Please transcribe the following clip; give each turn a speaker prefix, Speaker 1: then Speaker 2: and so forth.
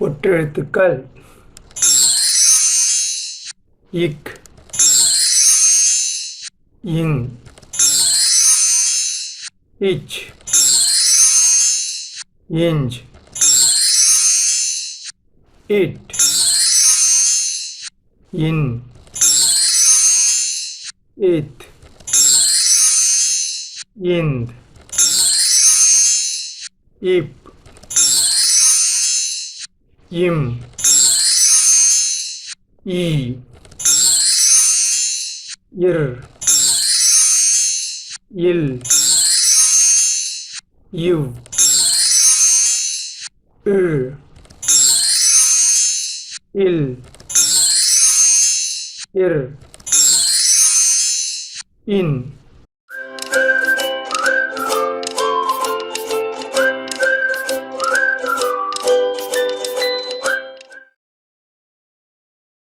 Speaker 1: ஒற்றெழுத்துக்கள் இக், இங், இச், இஞ்ச், இட், இன், இத், இந்த், இப், இம், இ, இர், இல், இவ், இழ், இல், இர், இன்.